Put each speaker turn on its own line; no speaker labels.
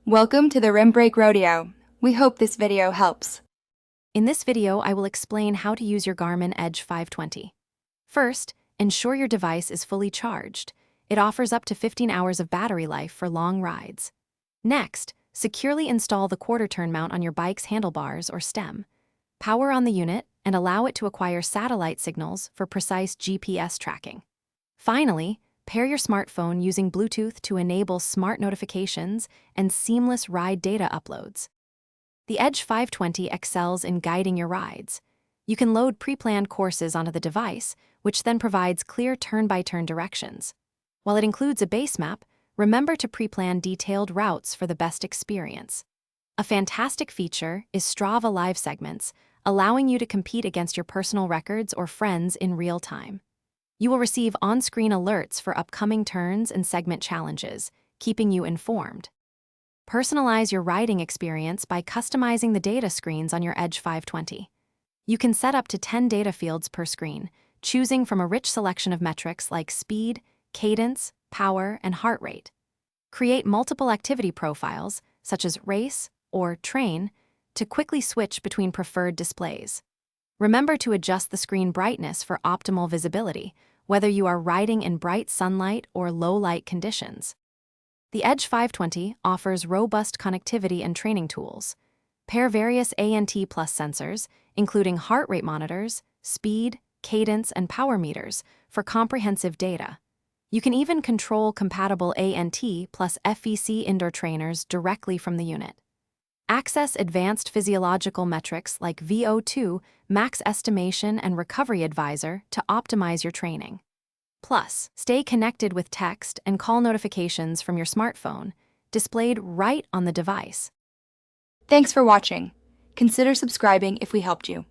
Welcome to the Rim Break Rodeo. We hope this video helps.
In this video, I will explain how to use your Garmin Edge 520. First, ensure your device is fully charged. It offers up to 15 hours of battery life for long rides. Next, securely install the quarter-turn mount on your bike's handlebars or stem. Power on the unit and allow it to acquire satellite signals for precise GPS tracking. Finally, pair your smartphone using Bluetooth to enable smart notifications and seamless ride data uploads. The Edge 520 excels in guiding your rides. You can load pre-planned courses onto the device, which then provides clear turn-by-turn directions. While it includes a base map, remember to pre-plan detailed routes for the best experience. A fantastic feature is Strava Live segments, allowing you to compete against your personal records or friends in real time. You will receive on-screen alerts for upcoming turns and segment challenges, keeping you informed. Personalize your riding experience by customizing the data screens on your Edge 520. You can set up to 10 data fields per screen, choosing from a rich selection of metrics like speed, cadence, power, and heart rate. Create multiple activity profiles, such as race or train, to quickly switch between preferred displays. Remember to adjust the screen brightness for optimal visibility, whether you are riding in bright sunlight or low-light conditions. The Edge 520 offers robust connectivity and training tools. Pair various ANT Plus sensors, including heart rate monitors, speed, cadence, and power meters, for comprehensive data. You can even control compatible ANT Plus FVC indoor trainers directly from the unit. Access advanced physiological metrics like VO2, max estimation, and recovery advisor to optimize your training. Plus, stay connected with text and call notifications from your smartphone, displayed right on the device.
Thanks for watching. Consider subscribing if we helped you.